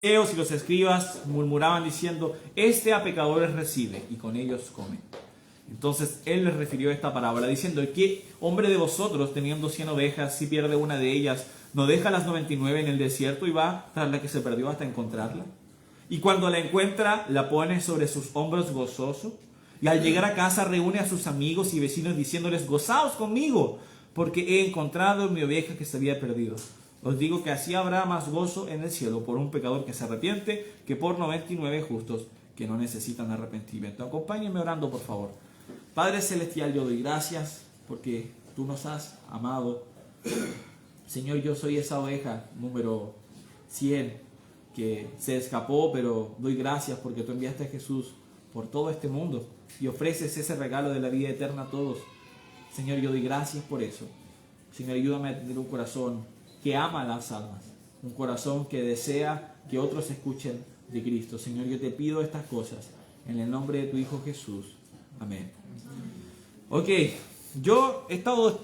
Y los escribas murmuraban diciendo: este a pecadores recibe y con ellos come. Entonces él les refirió esta parábola diciendo: ¿qué hombre de vosotros, teniendo 100 ovejas, si pierde una de ellas, no deja las 99 en el desierto y va tras la que se perdió hasta encontrarla? Y cuando la encuentra, la pone sobre sus hombros gozoso, y al llegar a casa reúne a sus amigos y vecinos diciéndoles: gozaos conmigo, porque he encontrado mi oveja que se había perdido. Os digo que así habrá más gozo en el cielo por un pecador que se arrepiente que por 99 justos que no necesitan arrepentimiento. Acompáñenme orando, por favor. Padre Celestial, yo doy gracias porque tú nos has amado. Señor, yo soy esa oveja número 100 que se escapó, pero doy gracias porque tú enviaste a Jesús por todo este mundo y ofreces ese regalo de la vida eterna a todos. Señor, yo doy gracias por eso. Señor, ayúdame a tener un corazón que ama a las almas, un corazón que desea que otros escuchen de Cristo. Señor, yo te pido estas cosas en el nombre de tu Hijo Jesús. Amén. Ok, yo he estado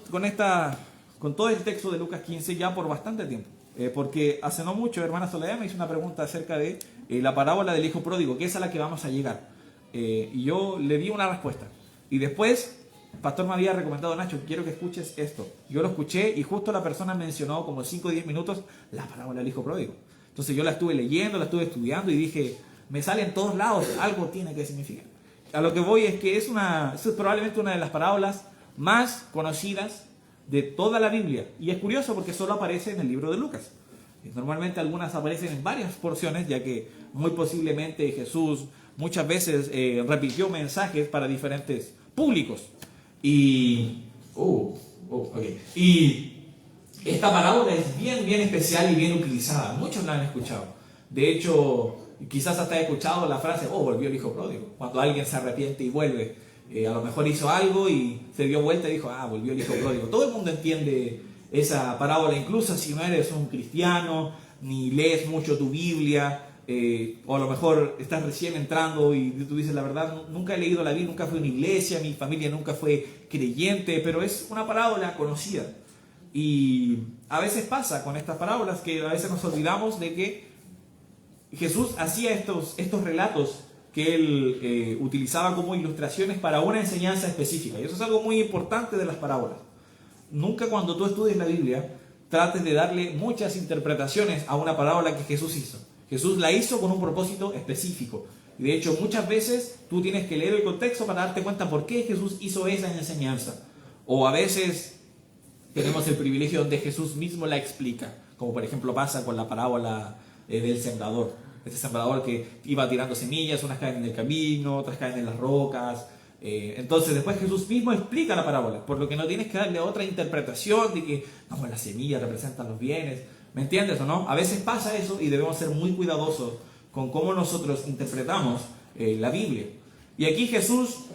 con todo el texto de Lucas 15 ya por bastante tiempo, porque hace no mucho hermana Soledad me hizo una pregunta acerca de la parábola del Hijo Pródigo, que es a la que vamos a llegar, y yo le di una respuesta, y después el pastor me había recomendado: Nacho, quiero que escuches esto. Yo lo escuché y justo la persona mencionó como 5 o 10 minutos la parábola del Hijo Pródigo. Entonces yo la estuve leyendo, la estuve estudiando y dije: me sale en todos lados, algo tiene que significar. A lo que voy es que es probablemente una de las parábolas más conocidas de toda la Biblia. Y es curioso porque solo aparece en el libro de Lucas. Normalmente algunas aparecen en varias porciones, ya que muy posiblemente Jesús muchas veces repitió mensajes para diferentes públicos. Y esta parábola es bien especial y bien utilizada. Muchos la han escuchado. De hecho, quizás hasta he escuchado la frase: volvió el hijo pródigo. Cuando alguien se arrepiente y vuelve, a lo mejor hizo algo y se dio vuelta y dijo: volvió el hijo pródigo. Todo el mundo entiende esa parábola, incluso si no eres un cristiano, ni lees mucho tu Biblia, o a lo mejor estás recién entrando y tú dices: la verdad, nunca he leído la Biblia, nunca fui a una iglesia, mi familia nunca fue creyente, pero es una parábola conocida. Y a veces pasa con estas parábolas que a veces nos olvidamos de que Jesús hacía estos relatos que él utilizaba como ilustraciones para una enseñanza específica, y eso es algo muy importante de las parábolas. Nunca, cuando tú estudies la Biblia, trates de darle muchas interpretaciones a una parábola que Jesús hizo. Jesús la hizo con un propósito específico. Y de hecho, muchas veces tú tienes que leer el contexto para darte cuenta por qué Jesús hizo esa enseñanza. O a veces tenemos el privilegio donde Jesús mismo la explica, como por ejemplo pasa con la parábola del sembrador. Este sembrador que iba tirando semillas, unas caen en el camino, otras caen en las rocas. Entonces después Jesús mismo explica la parábola, por lo que no tienes que darle otra interpretación de que las semillas representan los bienes. ¿Me entiendes o no? A veces pasa eso y debemos ser muy cuidadosos con cómo nosotros interpretamos la Biblia. Y aquí Jesús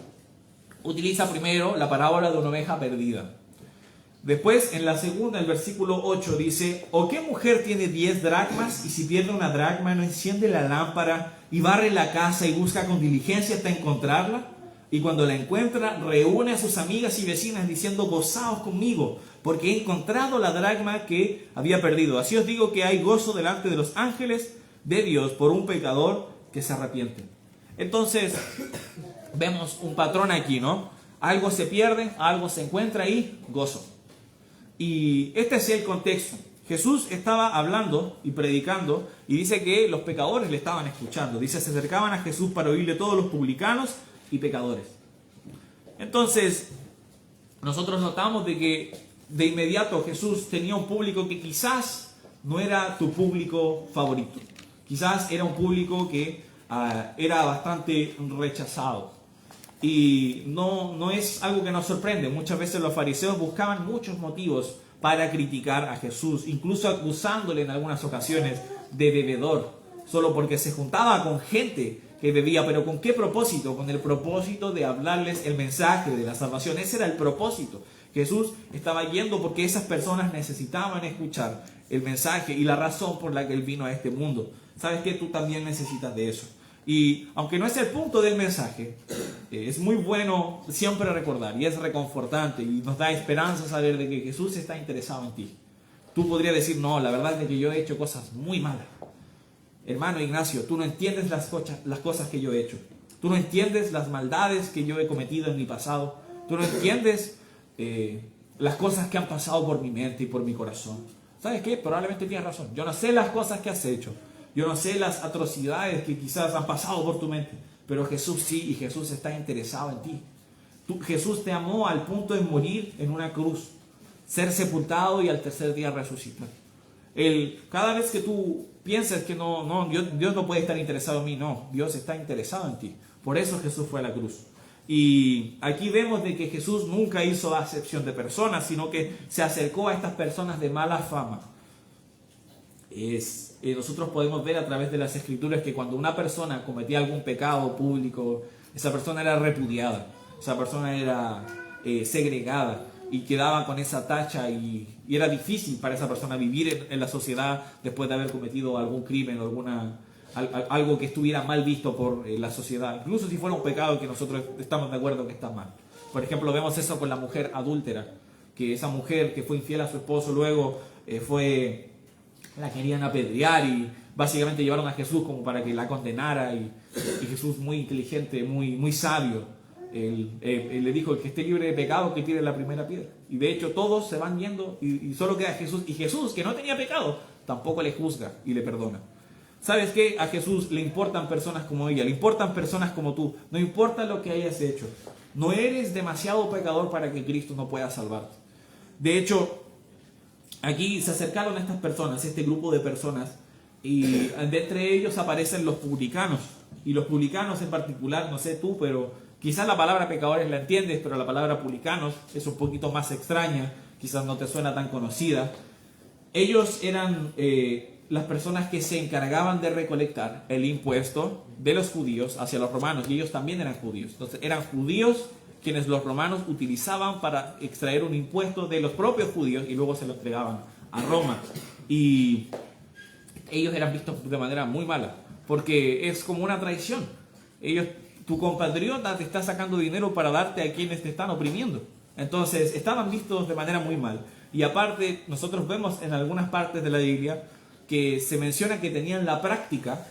utiliza primero la parábola de una oveja perdida. Después, en la segunda, el versículo 8 dice: ¿o qué mujer tiene 10 dracmas y si pierde una dracma no enciende la lámpara y barre la casa y busca con diligencia hasta encontrarla? Y cuando la encuentra, reúne a sus amigas y vecinas diciendo: gozaos conmigo, porque he encontrado la dracma que había perdido. Así os digo que hay gozo delante de los ángeles de Dios por un pecador que se arrepiente. Entonces, vemos un patrón aquí, ¿no? Algo se pierde, algo se encuentra y gozo. Y este es el contexto. Jesús estaba hablando y predicando y dice que los pecadores le estaban escuchando. Dice: se acercaban a Jesús para oírle todos los publicanos y pecadores. Entonces, nosotros notamos de que de inmediato Jesús tenía un público que quizás no era tu público favorito. Quizás era un público que era bastante rechazado. Y no es algo que nos sorprende. Muchas veces los fariseos buscaban muchos motivos para criticar a Jesús, incluso acusándole en algunas ocasiones de bebedor, solo porque se juntaba con gente que bebía. ¿Pero con qué propósito? Con el propósito de hablarles el mensaje de la salvación. Ese era el propósito. Jesús estaba yendo porque esas personas necesitaban escuchar el mensaje y la razón por la que Él vino a este mundo. ¿Sabes qué? Tú también necesitas de eso. Y aunque no es el punto del mensaje, es muy bueno siempre recordar, y es reconfortante y nos da esperanza saber de que Jesús está interesado en ti. Tú podrías decir: no, la verdad es que yo he hecho cosas muy malas. hermano Ignacio, tú no entiendes las cosas que yo he hecho. Tú no entiendes las maldades que yo he cometido en mi pasado. Tú no entiendes las cosas que han pasado por mi mente y por mi corazón. ¿Sabes qué? Probablemente tienes razón. Yo no sé las cosas que has hecho. Yo no sé las atrocidades que quizás han pasado por tu mente. Pero Jesús sí, y Jesús está interesado en ti. Jesús te amó al punto de morir en una cruz, ser sepultado y al tercer día resucitar. Cada vez que tú piensas que Dios no puede estar interesado en mí, no, Dios está interesado en ti. Por eso Jesús fue a la cruz. Y aquí vemos de que Jesús nunca hizo acepción de personas, sino que se acercó a estas personas de mala fama. Nosotros podemos ver a través de las Escrituras que cuando una persona cometía algún pecado público, esa persona era repudiada, esa persona era segregada y quedaba con esa tacha y era difícil para esa persona vivir en la sociedad después de haber cometido algún crimen o algo que estuviera mal visto por la sociedad, incluso si fuera un pecado que nosotros estamos de acuerdo que está mal. Por ejemplo, vemos eso con la mujer adúltera, que esa mujer que fue infiel a su esposo luego la querían apedrear y básicamente llevaron a Jesús como para que la condenara y Jesús, muy inteligente, muy sabio, él le dijo: el que esté libre de pecado que tire la primera piedra. Y de hecho todos se van yendo y solo queda Jesús, y Jesús, que no tenía pecado, tampoco le juzga y le perdona. ¿Sabes qué? A Jesús le importan personas como ella, le importan personas como tú, no importa lo que hayas hecho. No eres demasiado pecador para que Cristo no pueda salvarte. De hecho, aquí se acercaron a estas personas, este grupo de personas, y de entre ellos aparecen los publicanos. Y los publicanos en particular, no sé tú, pero quizás la palabra pecadores la entiendes, pero la palabra publicanos es un poquito más extraña, quizás no te suena tan conocida. Ellos eran las personas que se encargaban de recolectar el impuesto de los judíos hacia los romanos, y ellos también eran judíos. Entonces eran judíos quienes los romanos utilizaban para extraer un impuesto de los propios judíos y luego se lo entregaban a Roma. Y ellos eran vistos de manera muy mala, porque es como una traición. Tu compatriota te está sacando dinero para darte a quienes te están oprimiendo. Entonces estaban vistos de manera muy mal. Y aparte, nosotros vemos en algunas partes de la Biblia que se menciona que tenían la práctica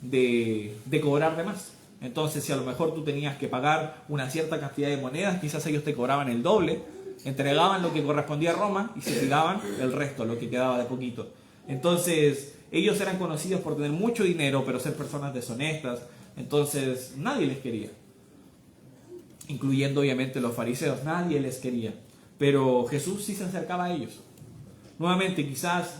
de cobrar de más. Entonces, si a lo mejor tú tenías que pagar una cierta cantidad de monedas, quizás ellos te cobraban el doble, entregaban lo que correspondía a Roma y se tiraban el resto, lo que quedaba de poquito. Entonces, ellos eran conocidos por tener mucho dinero, pero ser personas deshonestas. Entonces, nadie les quería, incluyendo obviamente los fariseos, nadie les quería. Pero Jesús sí se acercaba a ellos. Nuevamente, quizás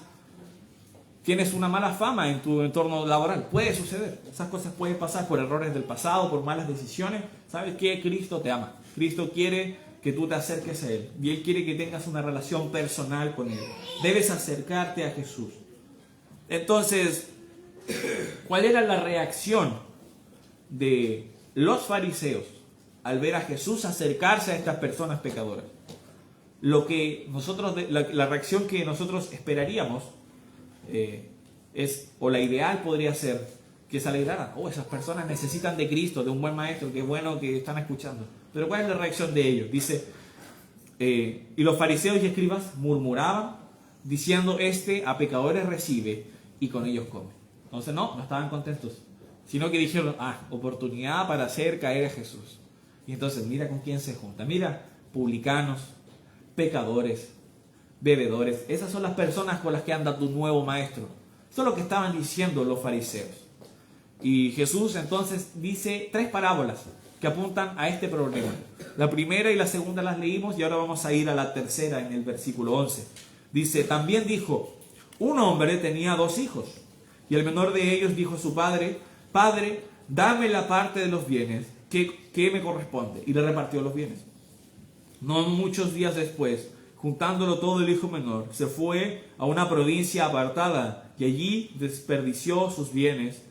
tienes una mala fama en tu entorno laboral. Puede suceder. Esas cosas pueden pasar por errores del pasado, por malas decisiones. ¿Sabes qué? Cristo te ama. Cristo quiere que tú te acerques a Él. Y Él quiere que tengas una relación personal con Él. Debes acercarte a Jesús. Entonces, ¿cuál era la reacción de los fariseos al ver a Jesús acercarse a estas personas pecadoras? La reacción que nosotros esperaríamos o la ideal podría ser que se alegraran. Esas personas necesitan de Cristo, de un buen maestro, qué bueno que están escuchando. Pero ¿cuál es la reacción de ellos? Dice, y los fariseos y escribas murmuraban, diciendo: a pecadores recibe y con ellos come. Entonces no estaban contentos, sino que dijeron: oportunidad para hacer caer a Jesús. Y entonces mira con quién se junta. Mira, publicanos, pecadores, bebedores. Esas son las personas con las que anda tu nuevo maestro. Eso es lo que estaban diciendo los fariseos. Y Jesús entonces dice 3 parábolas que apuntan a este problema. La primera y la segunda las leímos y ahora vamos a ir a la tercera en el versículo 11. Dice: también dijo, un hombre tenía 2 hijos, y el menor de ellos dijo a su padre: Padre, dame la parte de los bienes que me corresponde. Y le repartió los bienes. No muchos días después, juntándolo todo, el hijo menor se fue a una provincia apartada y allí desperdició sus bienes,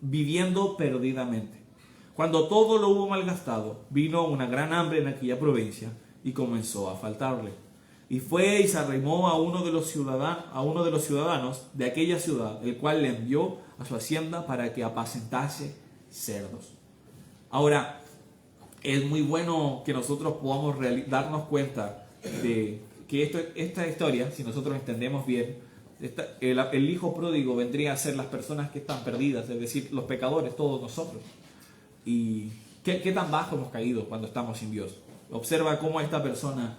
viviendo perdidamente. Cuando todo lo hubo malgastado, vino una gran hambre en aquella provincia y comenzó a faltarle. Y fue y se arrimó a uno de los ciudadanos de aquella ciudad, el cual le envió a su hacienda para que apacentase cerdos. Ahora, es muy bueno que nosotros podamos darnos cuenta de que esta historia, si nosotros entendemos bien, El hijo pródigo vendría a ser las personas que están perdidas, es decir, los pecadores, todos nosotros. ¿Y qué tan bajo hemos caído cuando estamos sin Dios? Observa cómo esta persona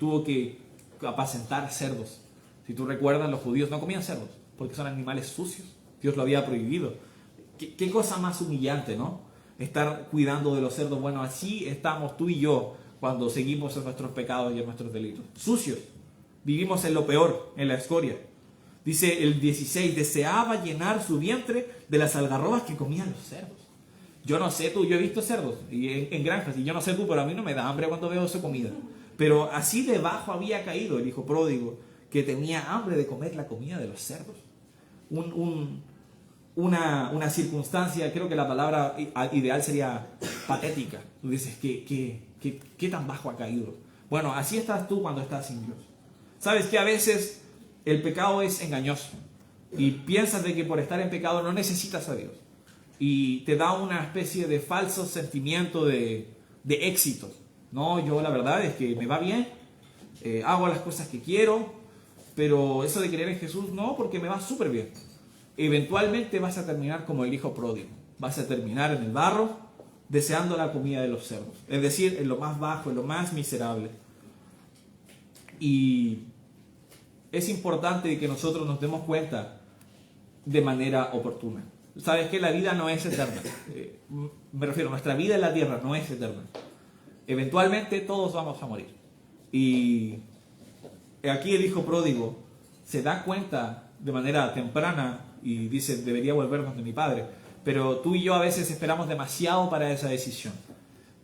tuvo que apacentar cerdos. Si tú recuerdas, los judíos no comían cerdos porque son animales sucios. Dios lo había prohibido. ¿Qué cosa más humillante, ¿no? Estar cuidando de los cerdos. Bueno, así estamos tú y yo cuando seguimos en nuestros pecados y en nuestros delitos. Sucios. Vivimos en lo peor, en la escoria. Dice el 16, deseaba llenar su vientre de las algarrobas que comían los cerdos. Yo no sé tú, yo he visto cerdos en granjas, y yo no sé tú, pero a mí no me da hambre cuando veo esa comida. Pero así debajo había caído el hijo pródigo, que tenía hambre de comer la comida de los cerdos. Una circunstancia, creo que la palabra ideal sería patética. Tú dices, ¿qué tan bajo ha caído? Bueno, así estás tú cuando estás sin Dios. Sabes que a veces el pecado es engañoso y piensas de que por estar en pecado no necesitas a Dios y te da una especie de falso sentimiento de éxito. No, yo la verdad es que me va bien, hago las cosas que quiero, pero eso de creer en Jesús no, porque me va súper bien. Eventualmente vas a terminar como el hijo pródigo, vas a terminar en el barro deseando la comida de los cerdos, es decir, en lo más bajo, en lo más miserable. Y es importante que nosotros nos demos cuenta de manera oportuna. Sabes que la vida no es eterna. Me refiero, nuestra vida en la tierra no es eterna. Eventualmente todos vamos a morir. Y aquí el hijo pródigo se da cuenta de manera temprana y dice, debería volvernos de mi padre. Pero tú y yo a veces esperamos demasiado para esa decisión.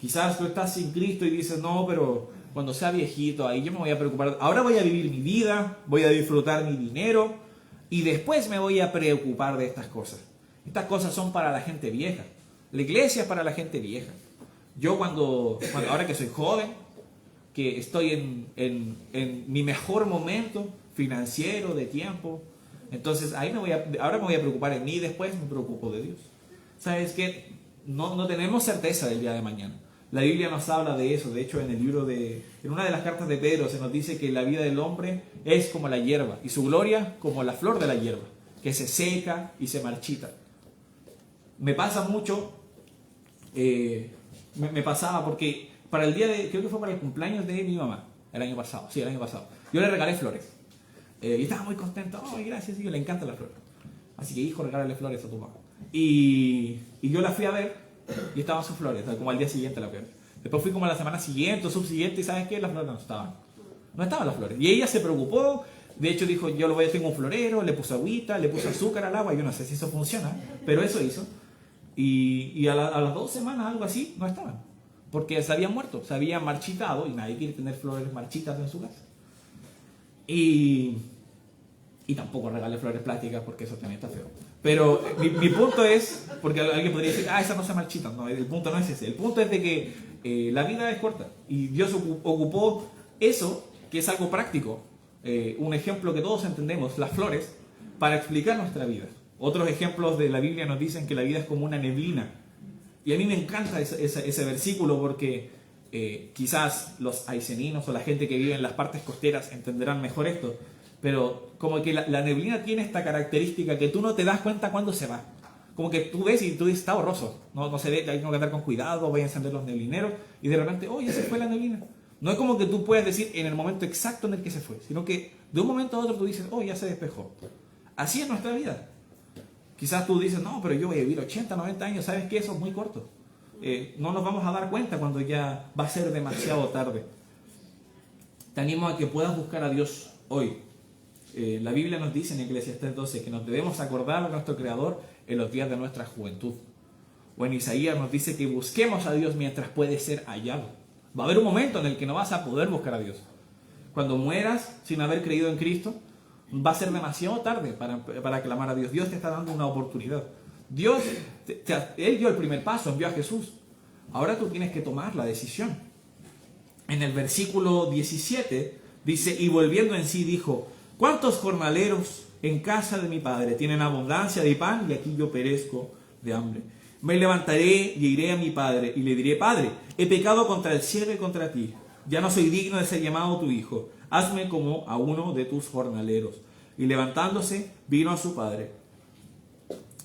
Quizás tú estás sin Cristo y dices, no, pero cuando sea viejito, ahí yo me voy a preocupar. Ahora voy a vivir mi vida, voy a disfrutar mi dinero y después me voy a preocupar de estas cosas. Estas cosas son para la gente vieja. La iglesia es para la gente vieja. Yo ahora que soy joven, que estoy en mi mejor momento financiero, de tiempo, entonces ahora me voy a preocupar en mí y después me preocupo de Dios. ¿Sabes qué? No tenemos certeza del día de mañana. La Biblia nos habla de eso. De hecho, en una de las cartas de Pedro se nos dice que la vida del hombre es como la hierba y su gloria como la flor de la hierba, que se seca y se marchita. Me pasa mucho, me pasaba porque para el día creo que fue para el cumpleaños de mi mamá, el año pasado, yo le regalé flores. Y estaba muy contento, ¡ay, gracias! Y yo le encanta la flor. Así que, hijo, regálale flores a tu mamá. Y yo la fui a ver y estaban sus flores, como al día siguiente la fui a ver. Después fui como a la semana siguiente o subsiguiente y ¿sabes qué? Las flores no estaban. No estaban las flores. Y ella se preocupó, de hecho dijo, tengo un florero, le puse agüita, le puse azúcar al agua, yo no sé si eso funciona, pero eso hizo. Y a las 2 semanas, algo así, no estaban. Porque se habían muerto, se habían marchitado y nadie quiere tener flores marchitas en su casa. Y tampoco regale flores plásticas porque eso también está feo. Pero mi punto es, porque alguien podría decir, esas no se marchitan. No, el punto no es ese. El punto es de que la vida es corta. Y Dios ocupó eso, que es algo práctico, un ejemplo que todos entendemos, las flores, para explicar nuestra vida. Otros ejemplos de la Biblia nos dicen que la vida es como una neblina. Y a mí me encanta ese versículo porque quizás los aiceninos o la gente que vive en las partes costeras entenderán mejor esto. Pero como que la neblina tiene esta característica que tú no te das cuenta cuando se va. Como que tú ves y tú dices, está borroso. No se ve, hay que andar con cuidado, voy a encender los neblineros. Y de repente, ya se fue la neblina. No es como que tú puedas decir en el momento exacto en el que se fue. Sino que de un momento a otro tú dices, ya se despejó. Así es nuestra vida. Quizás tú dices, no, pero yo voy a vivir 80, 90 años. ¿Sabes qué? Eso es muy corto. No nos vamos a dar cuenta cuando ya va a ser demasiado tarde. Te animo a que puedas buscar a Dios hoy. La Biblia nos dice en Eclesiastés 12 que nos debemos acordar a nuestro Creador en los días de nuestra juventud. O en Isaías nos dice que busquemos a Dios mientras puede ser hallado. Va a haber un momento en el que no vas a poder buscar a Dios. Cuando mueras sin haber creído en Cristo, va a ser demasiado tarde para clamar a Dios. Dios te está dando una oportunidad. Dios, Él dio el primer paso, envió a Jesús. Ahora tú tienes que tomar la decisión. En el versículo 17 dice, y volviendo en sí dijo, ¿cuántos jornaleros en casa de mi padre tienen abundancia de pan y aquí yo perezco de hambre? Me levantaré y iré a mi padre y le diré, Padre, he pecado contra el cielo y contra ti. Ya no soy digno de ser llamado tu hijo. Hazme como a uno de tus jornaleros. y levantándose vino a su padre.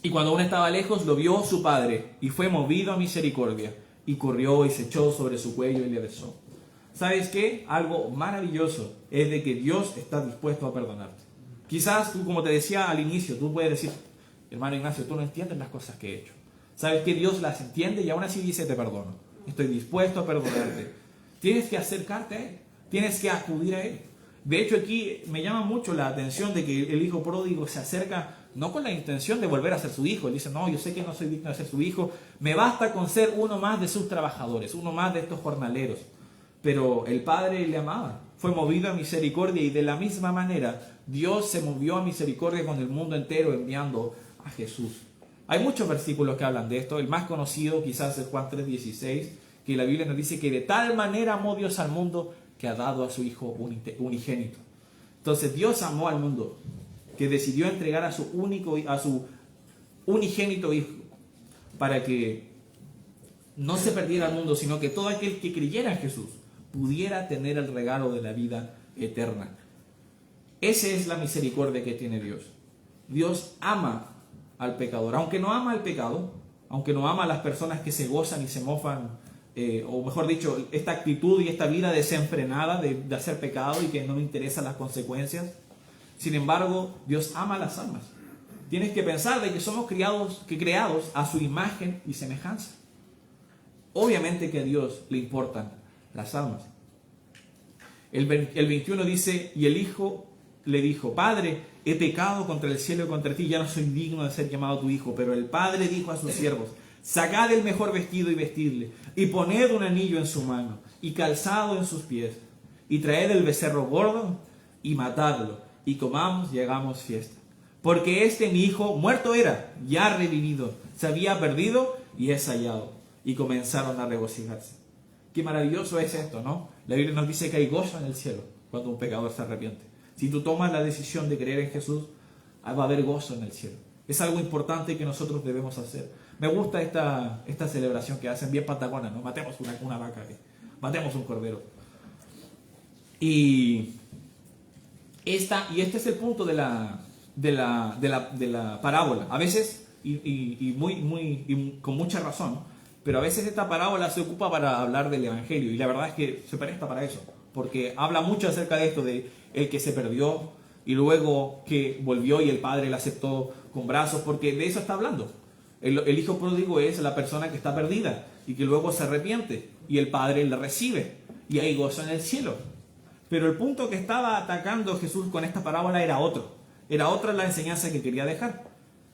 Y cuando aún estaba lejos, lo vio su padre y fue movido a misericordia y corrió y se echó sobre su cuello y le besó. ¿Sabes qué? Algo maravilloso es de que Dios está dispuesto a perdonarte. Quizás tú, como te decía al inicio, tú puedes decir, hermano Ignacio, tú no entiendes las cosas que he hecho. ¿Sabes que Dios las entiende y aún así dice, te perdono? Estoy dispuesto a perdonarte. Tienes que acercarte a Él. Tienes que acudir a Él. De hecho, aquí me llama mucho la atención de que el hijo pródigo se acerca no con la intención de volver a ser su hijo. Él dice, no, yo sé que no soy digno de ser su hijo. Me basta con ser uno más de sus trabajadores, uno más de estos jornaleros. Pero el Padre le amaba. Fue movido a misericordia y de la misma manera Dios se movió a misericordia con el mundo entero enviando a Jesús. Hay muchos versículos que hablan de esto. El más conocido quizás es Juan 3:16, que la Biblia nos dice que de tal manera amó Dios al mundo que ha dado a su Hijo unigénito. Entonces Dios amó al mundo, que decidió entregar a su unigénito Hijo para que no se perdiera el mundo, sino que todo aquel que creyera en Jesús pudiera tener el regalo de la vida eterna. Esa es la misericordia que tiene Dios. Dios ama al pecador, aunque no ama al pecado, aunque no ama a las personas que se gozan y se mofan, o mejor dicho, esta actitud y esta vida desenfrenada de hacer pecado y que no me interesan las consecuencias. Sin embargo, Dios ama a las almas. Tienes que pensar de que somos creados a su imagen y semejanza. Obviamente que a Dios le importan las almas. El 21 dice, y el Hijo le dijo, Padre, he pecado contra el cielo y contra ti, ya no soy digno de ser llamado tu hijo. Pero el Padre dijo a sus siervos, sacad el mejor vestido y vestidle, y poned un anillo en su mano, y calzado en sus pies, y traed el becerro gordo, y matadlo, y comamos y hagamos fiesta. Porque mi hijo muerto era, ya revivido, se había perdido, y es hallado. Y comenzaron a regocijarse. Qué maravilloso es esto, ¿no? La Biblia nos dice que hay gozo en el cielo cuando un pecador se arrepiente. Si tú tomas la decisión de creer en Jesús, va a haber gozo en el cielo. Es algo importante que nosotros debemos hacer. Me gusta esta celebración que hacen bien patagona, ¿no? Matemos una vaca, matemos un cordero. Y este es el punto de la parábola. A veces, y con mucha razón, pero a veces esta parábola se ocupa para hablar del Evangelio. Y la verdad es que se presta para eso. Porque habla mucho acerca de esto, de el que se perdió y luego que volvió y el Padre le aceptó con brazos, porque de eso está hablando. El hijo pródigo es la persona que está perdida y que luego se arrepiente y el Padre le recibe y hay gozo en el cielo. Pero el punto que estaba atacando Jesús con esta parábola era otro. Era otra la enseñanza que quería dejar.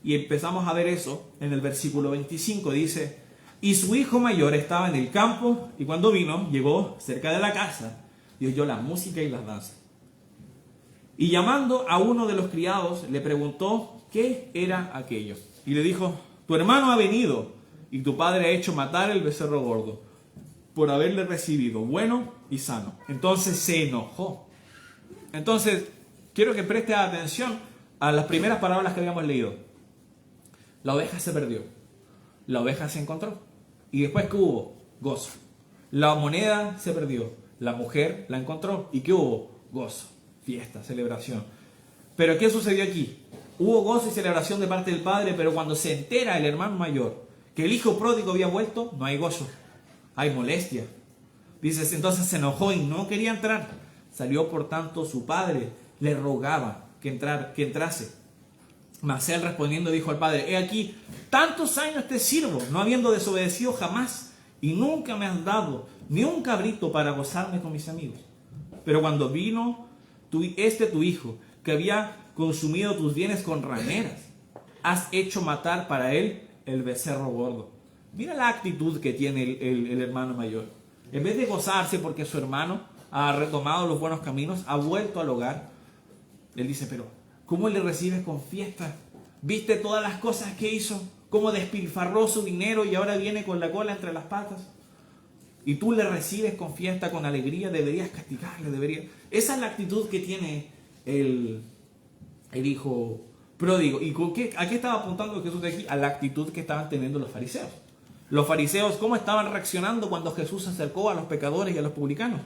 Y empezamos a ver eso en el versículo 25. Dice, y su hijo mayor estaba en el campo y cuando vino, llegó cerca de la casa y oyó la música y las danzas. Y llamando a uno de los criados, le preguntó qué era aquello. Y le dijo, tu hermano ha venido y tu padre ha hecho matar el becerro gordo por haberle recibido bueno y sano. Entonces se enojó. Entonces, quiero que prestes atención a las primeras palabras que habíamos leído. La oveja se perdió. La oveja se encontró. Y después, ¿qué hubo? Gozo. La moneda se perdió. La mujer la encontró. ¿Y qué hubo? Gozo, fiesta, celebración. Pero ¿qué sucedió aquí? Hubo gozo y celebración de parte del padre, pero cuando se entera el hermano mayor que el hijo pródigo había vuelto, no hay gozo, hay molestia. Dice, entonces se enojó y no quería entrar. Salió por tanto su padre, le rogaba que entrase. Mas él respondiendo dijo al padre, he aquí, tantos años te sirvo, no habiendo desobedecido jamás, y nunca me has dado ni un cabrito para gozarme con mis amigos. Pero cuando vino tu hijo, que había consumido tus bienes con rameras, has hecho matar para él el becerro gordo. Mira la actitud que tiene el hermano mayor. En vez de gozarse porque su hermano ha retomado los buenos caminos, ha vuelto al hogar, él dice, pero ¿cómo le recibes con fiesta? ¿Viste todas las cosas que hizo? ¿Cómo despilfarró su dinero y ahora viene con la cola entre las patas? Y tú le recibes con fiesta, con alegría, deberías castigarle, Esa es la actitud que tiene el hijo pródigo. ¿Y a qué estaba apuntando Jesús aquí? A la actitud que estaban teniendo los fariseos. Los fariseos, ¿cómo estaban reaccionando cuando Jesús se acercó a los pecadores y a los publicanos?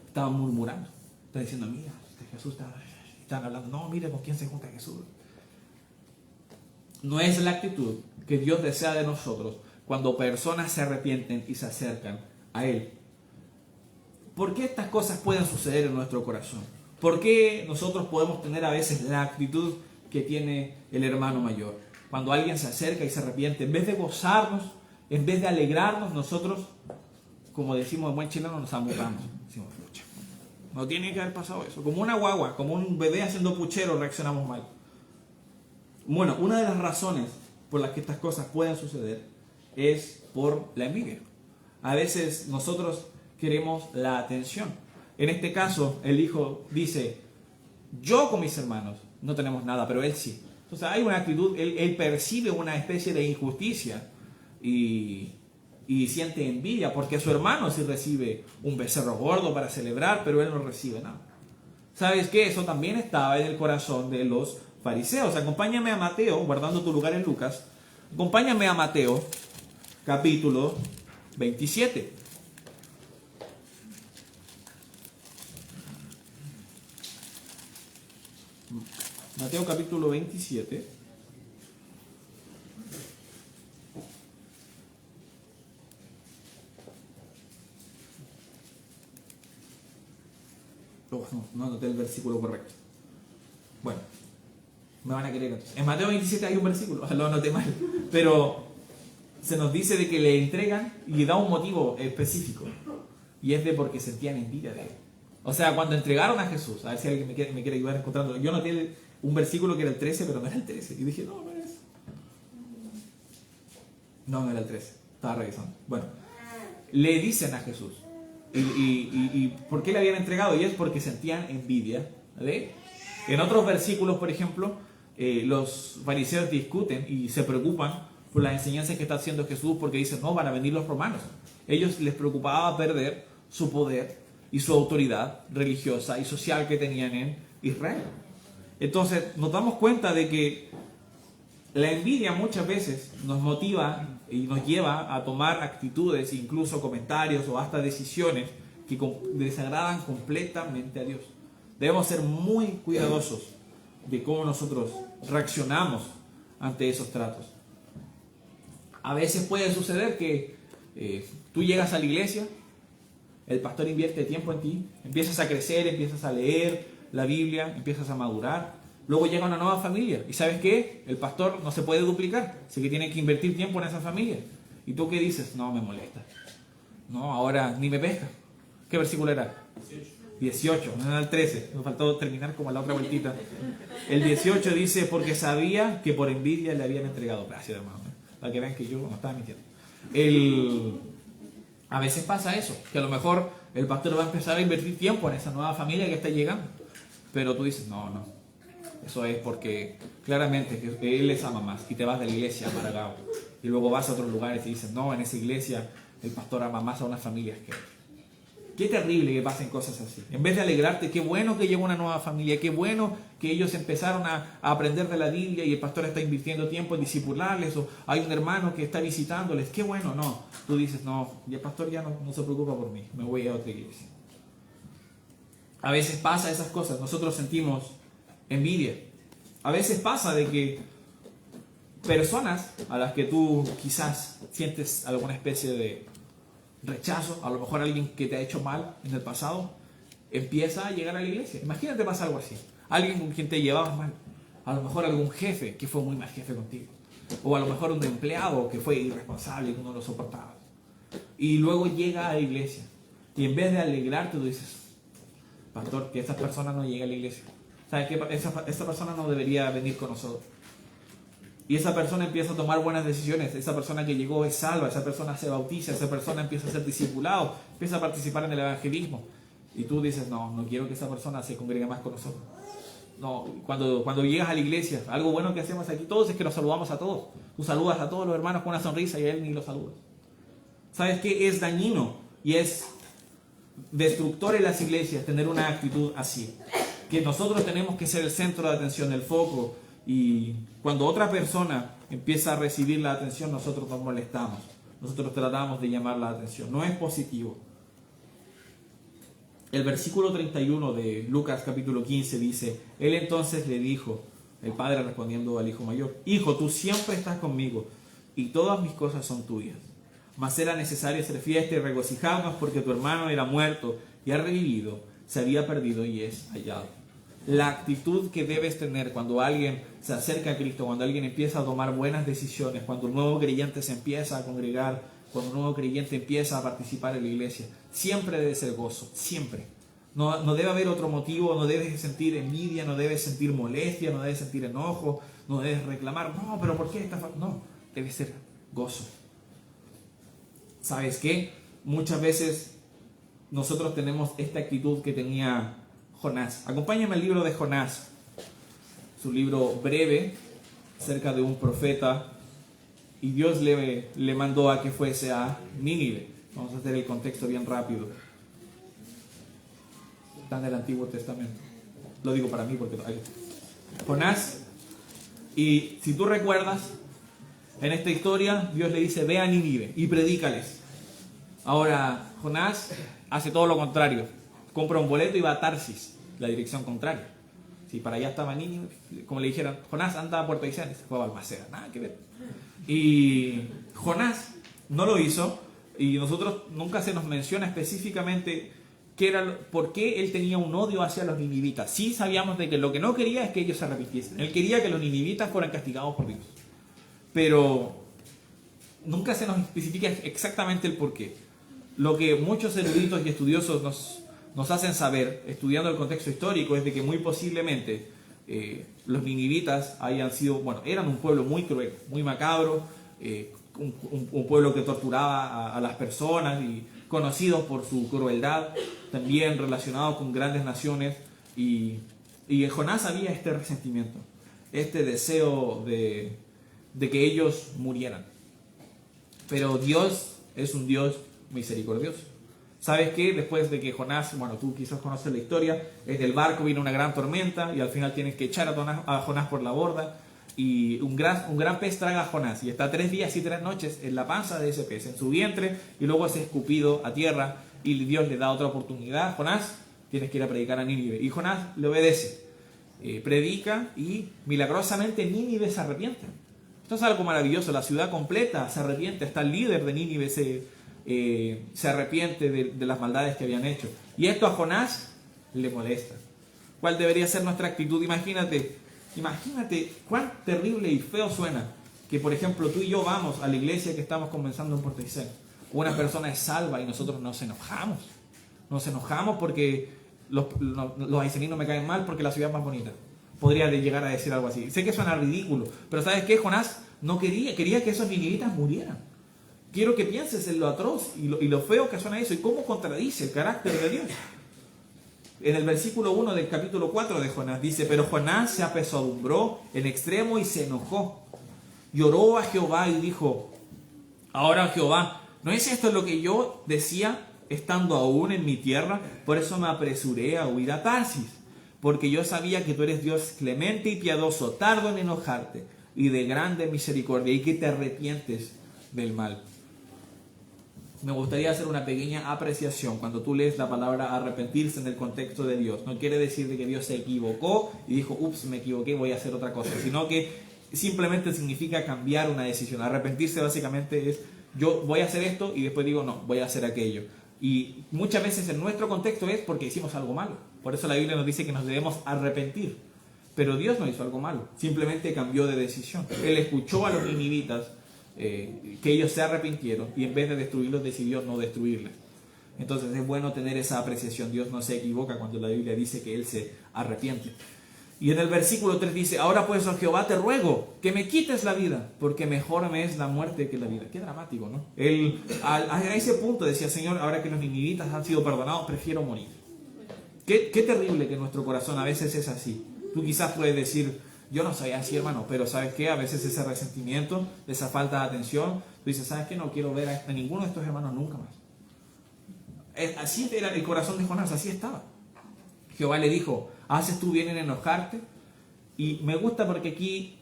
Estaban murmurando. Estaban diciendo, mira, Jesús está están hablando, no, mire con quién se junta Jesús. No es la actitud que Dios desea de nosotros cuando personas se arrepienten y se acercan a Él. ¿Por qué estas cosas pueden suceder en nuestro corazón? ¿Por qué nosotros podemos tener a veces la actitud que tiene el hermano mayor? Cuando alguien se acerca y se arrepiente, en vez de gozarnos, en vez de alegrarnos, nosotros, como decimos en buen chileno, nos amurramos. Decimos, pucha, no tiene que haber pasado eso. Como una guagua, como un bebé haciendo puchero, reaccionamos mal. Bueno, una de las razones por las que estas cosas pueden suceder es por la envidia. A veces nosotros queremos la atención. En este caso, el hijo dice, yo con mis hermanos no tenemos nada, pero él sí. Entonces hay una actitud, él percibe una especie de injusticia y siente envidia porque su hermano sí recibe un becerro gordo para celebrar, pero él no recibe nada. ¿Sabes qué? Eso también estaba en el corazón de los fariseos. Acompáñame a Mateo, guardando tu lugar en Lucas, acompáñame a Mateo, capítulo 27. Mateo capítulo 27. Oh, no anoté el versículo correcto. Bueno, me van a querer entonces. En Mateo 27 hay un versículo, lo anoté mal, pero se nos dice de que le entregan y da un motivo específico. Y es de porque sentían envidia de él. O sea, cuando entregaron a Jesús, a ver si alguien me quiere ayudar encontrando. Yo noté un versículo que era el 13, pero no era el 13. Y dije, no era eso. No era el 13. Estaba revisando. Bueno, le dicen a Jesús. ¿Y por qué le habían entregado? Y es porque sentían envidia de él. En otros versículos, por ejemplo, los fariseos discuten y se preocupan por las enseñanzas que está haciendo Jesús porque dicen, no, van a venir los romanos. Ellos les preocupaba perder su poder y su autoridad religiosa y social que tenían en Israel. Entonces nos damos cuenta de que la envidia muchas veces nos motiva y nos lleva a tomar actitudes, incluso comentarios o hasta decisiones que desagradan completamente a Dios. Debemos ser muy cuidadosos de cómo nosotros reaccionamos ante esos tratos. A veces puede suceder que tú llegas a la iglesia, el pastor invierte tiempo en ti, empiezas a crecer, empiezas a leer la Biblia, empiezas a madurar. Luego llega una nueva familia y ¿sabes qué? El pastor no se puede duplicar, así que tiene que invertir tiempo en esa familia. ¿Y tú qué dices? No, me molesta. No, ahora ni me pesca. ¿Qué versículo era? 18, no era el 13, me faltó terminar como la otra vueltita. El 18 dice, porque sabía que por envidia le habían entregado. Gracias, hermano, para que vean que yo no estaba mintiendo. A veces pasa eso, que a lo mejor el pastor va a empezar a invertir tiempo en esa nueva familia que está llegando, pero tú dices, no, eso es porque claramente él les ama más y te vas de la iglesia amargado y luego vas a otros lugares y dices, no, en esa iglesia el pastor ama más a unas familias que... Qué terrible que pasen cosas así. En vez de alegrarte, qué bueno que llegó una nueva familia, qué bueno que ellos empezaron a aprender de la Biblia y el pastor está invirtiendo tiempo en discipularles, o hay un hermano que está visitándoles, qué bueno, no. Tú dices, no, y el pastor ya no se preocupa por mí, me voy a otra iglesia. A veces pasa esas cosas, nosotros sentimos envidia. A veces pasa de que personas a las que tú quizás sientes alguna especie de rechazo, a lo mejor alguien que te ha hecho mal en el pasado, empieza a llegar a la iglesia. Imagínate pasa algo así. Alguien con quien te llevabas mal. A lo mejor algún jefe que fue muy mal jefe contigo. O a lo mejor un empleado que fue irresponsable y que no lo soportaba. Y luego llega a la iglesia. Y en vez de alegrarte, tú dices, pastor, que esta persona no llegue a la iglesia. ¿Sabes qué? Esta persona no debería venir con nosotros. Y esa persona empieza a tomar buenas decisiones. Esa persona que llegó es salva. Esa persona se bautiza. Esa persona empieza a ser discipulado. Empieza a participar en el evangelismo. Y tú dices, no quiero que esa persona se congregue más con nosotros. No, cuando llegas a la iglesia, algo bueno que hacemos aquí todos es que nos saludamos a todos. Tú saludas a todos los hermanos con una sonrisa y a él ni lo saludas. ¿Sabes qué? Es dañino y es destructor en las iglesias tener una actitud así. Que nosotros tenemos que ser el centro de atención, el foco. Y cuando otra persona empieza a recibir la atención, nosotros nos molestamos. Nosotros tratamos de llamar la atención. No es positivo. El versículo 31 de Lucas capítulo 15 dice: Él entonces le dijo, el padre respondiendo al hijo mayor: Hijo, tú siempre estás conmigo y todas mis cosas son tuyas. Mas era necesario hacer fiesta y regocijarnos porque tu hermano era muerto y ha revivido, se había perdido y es hallado. La actitud que debes tener cuando alguien se acerca a Cristo, cuando alguien empieza a tomar buenas decisiones, cuando un nuevo creyente se empieza a congregar, cuando un nuevo creyente empieza a participar en la iglesia, siempre debe ser gozo, siempre. No debe haber otro motivo, no debes sentir envidia, no debes sentir molestia, no debes sentir enojo, no debes reclamar, no, pero ¿por qué esta no, debe ser gozo. ¿Sabes qué? Muchas veces nosotros tenemos esta actitud que tenía Jonás. Acompáñame al libro de Jonás, su libro breve, acerca de un profeta, y Dios le mandó a que fuese a Nínive. Vamos a hacer el contexto bien rápido. Está en el Antiguo Testamento. Lo digo para mí porque Jonás, y si tú recuerdas, en esta historia Dios le dice: ve a Nínive y predícales. Ahora Jonás hace todo lo contrario, compra un boleto y va a Tarsis, la dirección contraria. Si para allá estaba Nínive, como le dijeran: Jonás, anda a Puerto Aysén, se fue a Balmaceda, nada que ver. Y Jonás no lo hizo, y nosotros nunca se nos menciona específicamente por qué él tenía un odio hacia los ninivitas. Sí sabíamos de que lo que no quería es que ellos se arrepintiesen. Él quería que los ninivitas fueran castigados por Dios. Pero nunca se nos especifica exactamente el por qué. Lo que muchos eruditos y estudiosos nos hacen saber, estudiando el contexto histórico, es de que muy posiblemente los ninivitas eran un pueblo muy cruel, muy macabro, un pueblo que torturaba a las personas y conocidos por su crueldad, también relacionados con grandes naciones, y en Jonás había este resentimiento, este deseo de que ellos murieran. Pero Dios es un Dios misericordioso. ¿Sabes qué? Después de que Jonás, tú quizás conoces la historia, desde el barco viene una gran tormenta y al final tienes que echar a Jonás por la borda, y un gran pez traga a Jonás y está 3 días y 3 noches en la panza de ese pez, en su vientre, y luego es escupido a tierra y Dios le da otra oportunidad. Jonás, tienes que ir a predicar a Nínive, y Jonás le obedece, predica, y milagrosamente Nínive se arrepiente. Esto es algo maravilloso, la ciudad completa se arrepiente, hasta el líder de Nínive se arrepiente de las maldades que habían hecho, y esto a Jonás le molesta. ¿Cuál debería ser nuestra actitud? Imagínate cuán terrible y feo suena que, por ejemplo, tú y yo vamos a la iglesia que estamos comenzando en Puerto Aysén. Una persona es salva y nosotros nos enojamos. Nos enojamos porque los ayseninos me caen mal porque la ciudad es más bonita. Podría llegar a decir algo así. Sé que suena ridículo, pero ¿sabes qué? Jonás no quería que esos ninivitas murieran. Quiero que pienses en lo atroz y lo feo que suena eso y cómo contradice el carácter de Dios. En el versículo 1 del capítulo 4 de Jonás dice: pero Jonás se apesadumbró en extremo y se enojó. Lloró a Jehová y dijo: ahora Jehová, ¿no es esto lo que yo decía estando aún en mi tierra? Por eso me apresuré a huir a Tarsis, porque yo sabía que tú eres Dios clemente y piadoso, tardo en enojarte y de grande misericordia, y que te arrepientes del mal. Me gustaría hacer una pequeña apreciación cuando tú lees la palabra arrepentirse en el contexto de Dios. No quiere decir de que Dios se equivocó y dijo: ups, me equivoqué, voy a hacer otra cosa, sino que simplemente significa cambiar una decisión. Arrepentirse básicamente es: yo voy a hacer esto y después digo: no, voy a hacer aquello. Y muchas veces en nuestro contexto es porque hicimos algo malo. Por eso la Biblia nos dice que nos debemos arrepentir. Pero Dios no hizo algo malo, simplemente cambió de decisión. Él escuchó a los ninivitas, que ellos se arrepintieron, y en vez de destruirlos decidió no destruirles. Entonces es bueno tener esa apreciación. Dios no se equivoca cuando la Biblia dice que Él se arrepiente. Y en el versículo 3 dice: ahora pues, oh Jehová, te ruego que me quites la vida, porque mejor me es la muerte que la vida. Qué dramático, ¿no? Él a ese punto decía: Señor, ahora que los ninivitas han sido perdonados, prefiero morir. Qué terrible que nuestro corazón a veces es así. Tú quizás puedes decir: yo no soy así, hermano, pero ¿sabes qué? A veces ese resentimiento, esa falta de atención, tú dices: ¿sabes qué? No quiero ver a ninguno de estos hermanos nunca más. Así era el corazón de Jonás, así estaba. Jehová le dijo: ¿haces tú bien en enojarte? Y me gusta porque aquí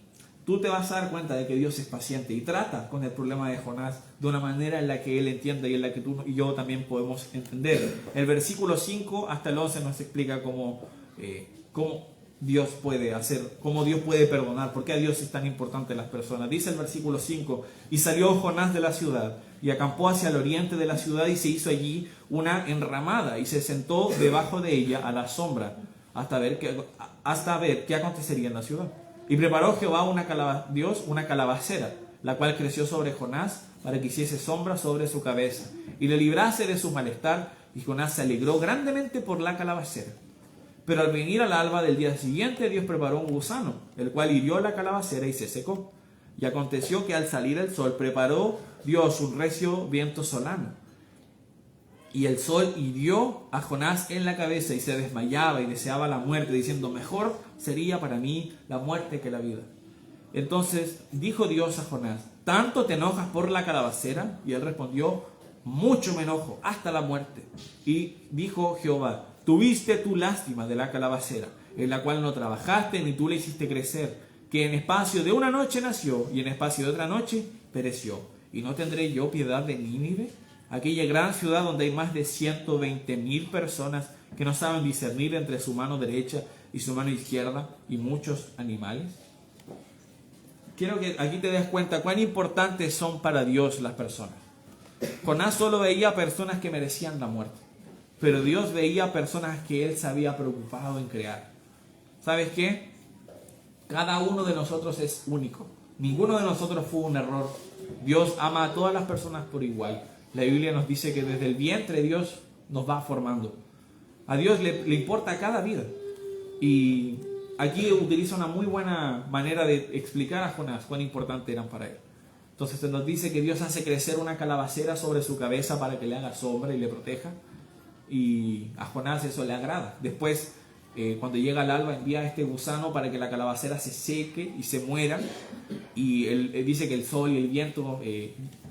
tú te vas a dar cuenta de que Dios es paciente y trata con el problema de Jonás de una manera en la que él entiende y en la que tú y yo también podemos entender. El versículo 5 hasta el 11 nos explica cómo Dios puede hacer, cómo Dios puede perdonar, por qué a Dios es tan importante las personas. Dice el versículo 5, y salió Jonás de la ciudad y acampó hacia el oriente de la ciudad y se hizo allí una enramada y se sentó debajo de ella a la sombra hasta ver qué acontecería en la ciudad. Y preparó Jehová Dios una calabacera, la cual creció sobre Jonás para que hiciese sombra sobre su cabeza y le librase de su malestar, y Jonás se alegró grandemente por la calabacera. Pero al venir al alba del día siguiente, Dios preparó un gusano, el cual hirió la calabacera y se secó. Y aconteció que al salir el sol, preparó Dios un recio viento solano. Y el sol hirió a Jonás en la cabeza y se desmayaba y deseaba la muerte, diciendo, mejor sería para mí la muerte que la vida. Entonces dijo Dios a Jonás, ¿tanto te enojas por la calabacera? Y él respondió, mucho me enojo, hasta la muerte. Y dijo Jehová, tuviste tu lástima de la calabacera, en la cual no trabajaste ni tú la hiciste crecer, que en espacio de una noche nació y en espacio de otra noche pereció. ¿Y no tendré yo piedad de Nínive, aquella gran ciudad donde hay más de 120,000 personas que no saben discernir entre su mano derecha y su mano izquierda y muchos animales? Quiero que aquí te des cuenta cuán importantes son para Dios las personas. Jonás solo veía personas que merecían la muerte, pero Dios veía personas que Él se había preocupado en crear. ¿Sabes qué? Cada uno de nosotros es único. Ninguno de nosotros fue un error. Dios ama a todas las personas por igual. La Biblia nos dice que desde el vientre Dios nos va formando. A Dios le importa cada vida. Y aquí utiliza una muy buena manera de explicar a Jonás cuán importante eran para él. Entonces se nos dice que Dios hace crecer una calabacera sobre su cabeza para que le haga sombra y le proteja. Y a Jonás eso le agrada. Después, cuando llega el alba, envía a este gusano para que la calabacera se seque y se muera. Y él dice que el sol y el viento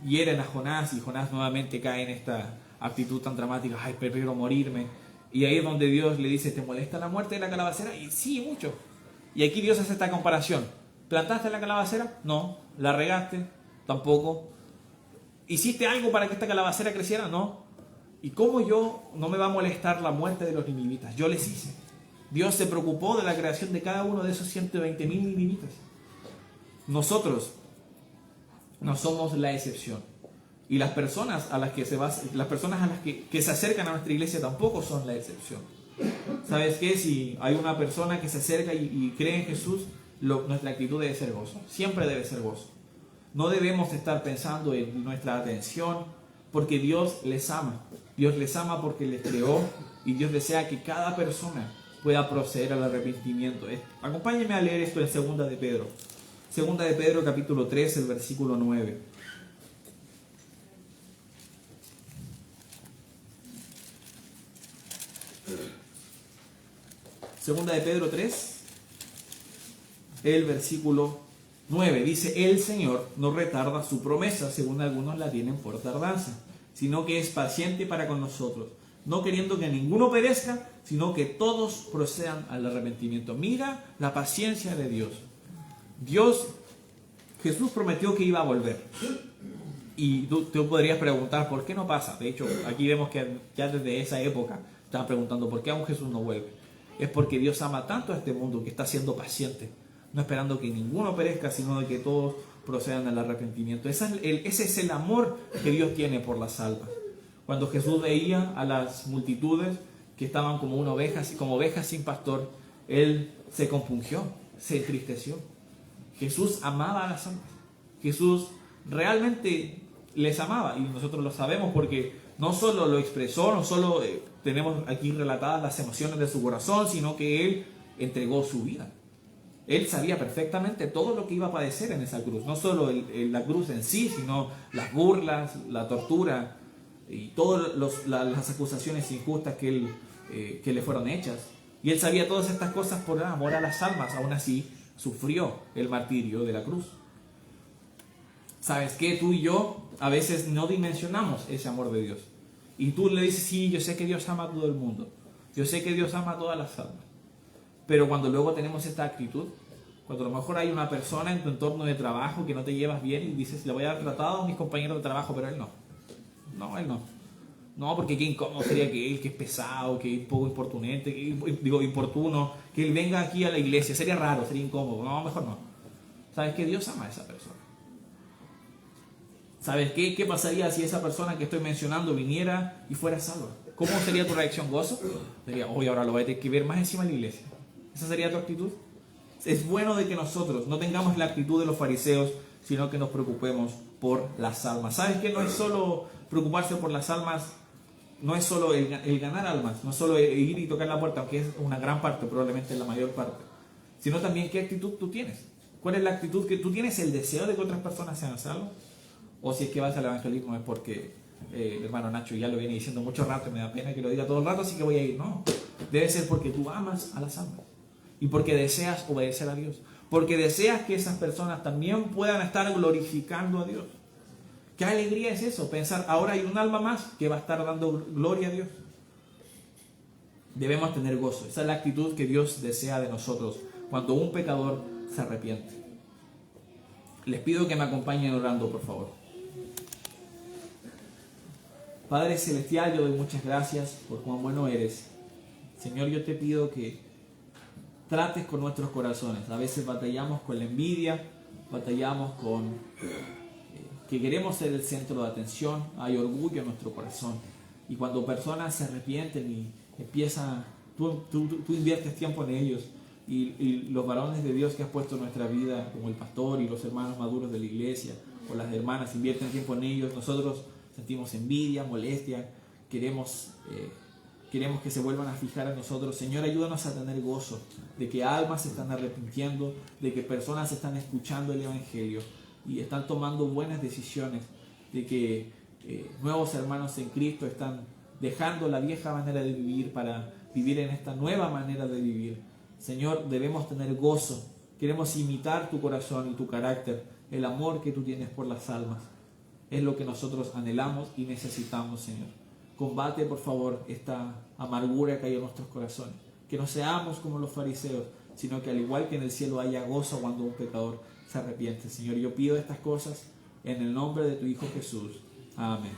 hieren a Jonás, y Jonás nuevamente cae en esta actitud tan dramática, ay, prefiero morirme. Y ahí es donde Dios le dice, ¿te molesta la muerte de la calabacera? Y sí, mucho. Y aquí Dios hace esta comparación. ¿Plantaste la calabacera? No. ¿La regaste? Tampoco. ¿Hiciste algo para que esta calabacera creciera? No. ¿Y cómo no me va a molestar la muerte de los ninivitas? Yo les hice. Dios se preocupó de la creación de cada uno de esos 120,000 ninivitas. Nosotros no somos la excepción. Y las personas a las que que se acercan a nuestra iglesia tampoco son la excepción. ¿Sabes qué? Si hay una persona que se acerca y cree en Jesús, nuestra actitud debe ser gozo. Siempre debe ser gozo. No debemos estar pensando en nuestra atención, porque Dios les ama. Dios les ama porque les creó, y Dios desea que cada persona pueda proceder al arrepentimiento. Acompáñenme a leer esto en Segunda de Pedro. Segunda de Pedro capítulo 3, el versículo 9. Segunda de Pedro 3, el versículo 9. Dice, el Señor no retarda su promesa, según algunos la tienen por tardanza, sino que es paciente para con nosotros, no queriendo que ninguno perezca, sino que todos procedan al arrepentimiento. Mira la paciencia de Dios. Jesús prometió que iba a volver. Y tú podrías preguntar, ¿por qué no pasa? De hecho, aquí vemos que ya desde esa época estaban preguntando, ¿por qué aún Jesús no vuelve? Es porque Dios ama tanto a este mundo que está siendo paciente, no esperando que ninguno perezca, sino de que todos procedan al arrepentimiento. Ese es el amor que Dios tiene por las almas. Cuando Jesús veía a las multitudes que estaban como ovejas sin pastor, Él se compungió, se entristeció. Jesús amaba a las almas. Jesús realmente les amaba, y nosotros lo sabemos porque no solo lo expresó, no solo tenemos aquí relatadas las emociones de su corazón, sino que Él entregó su vida. Él sabía perfectamente todo lo que iba a padecer en esa cruz. No solo la cruz en sí, sino las burlas, la tortura y todas las acusaciones injustas que le fueron hechas. Y Él sabía todas estas cosas por amor a las almas. Aún así, sufrió el martirio de la cruz. ¿Sabes qué? Tú y yo a veces no dimensionamos ese amor de Dios. Y tú le dices, sí, yo sé que Dios ama a todo el mundo. Yo sé que Dios ama a todas las almas. Pero cuando luego tenemos esta actitud, Cuando a lo mejor hay una persona en tu entorno de trabajo que no te llevas bien y dices, le voy a dar tratado a mis compañeros de trabajo, pero él no. No, él no. No, porque qué incómodo sería que él, que es pesado, que es poco importunante, importuno, que él venga aquí a la iglesia. Sería raro, sería incómodo. No, mejor no. ¿Sabes qué? Dios ama a esa persona. ¿Sabes qué? ¿Qué pasaría si esa persona que estoy mencionando viniera y fuera salva? ¿Cómo sería tu reacción? ¿Gozo? Sería, oye, ahora lo voy a tener que ver más encima de la iglesia. ¿Esa sería tu actitud? Es bueno de que nosotros no tengamos la actitud de los fariseos, sino que nos preocupemos por las almas. ¿Sabes qué? No es solo preocuparse por las almas, no es solo el ganar almas, no es solo ir y tocar la puerta, aunque es una gran parte, probablemente la mayor parte, sino también qué actitud tú tienes. ¿Cuál es la actitud que tú tienes? ¿El deseo de que otras personas sean salvas? O si es que vas al evangelismo es porque el hermano Nacho ya lo viene diciendo mucho rato y me da pena que lo diga todo el rato, así que voy a ir. No, debe ser porque tú amas a las almas y porque deseas obedecer a Dios, porque deseas que esas personas también puedan estar glorificando a Dios. ¿Qué alegría es eso? Pensar, ahora hay un alma más que va a estar dando gloria a Dios. Debemos tener gozo. Esa es la actitud que Dios desea de nosotros cuando un pecador se arrepiente. Les pido que me acompañen orando, por favor. Padre Celestial, yo doy muchas gracias por cuán bueno eres. Señor, yo te pido que trates con nuestros corazones. A veces batallamos con la envidia, batallamos con que queremos ser el centro de atención, hay orgullo en nuestro corazón. Y cuando personas se arrepienten y empiezan, tú inviertes tiempo en ellos, y los varones de Dios que has puesto en nuestra vida, como el pastor y los hermanos maduros de la iglesia, o las hermanas, invierten tiempo en ellos, nosotros sentimos envidia, molestia, queremos que se vuelvan a fijar en nosotros. Señor, ayúdanos a tener gozo de que almas se están arrepintiendo, de que personas están escuchando el Evangelio y están tomando buenas decisiones, de que nuevos hermanos en Cristo están dejando la vieja manera de vivir para vivir en esta nueva manera de vivir. Señor, debemos tener gozo, queremos imitar tu corazón y tu carácter, el amor que tú tienes por las almas. Es lo que nosotros anhelamos y necesitamos, Señor. Combate, por favor, esta amargura que hay en nuestros corazones. Que no seamos como los fariseos, sino que al igual que en el cielo haya gozo cuando un pecador se arrepiente. Señor, yo pido estas cosas en el nombre de tu Hijo Jesús. Amén.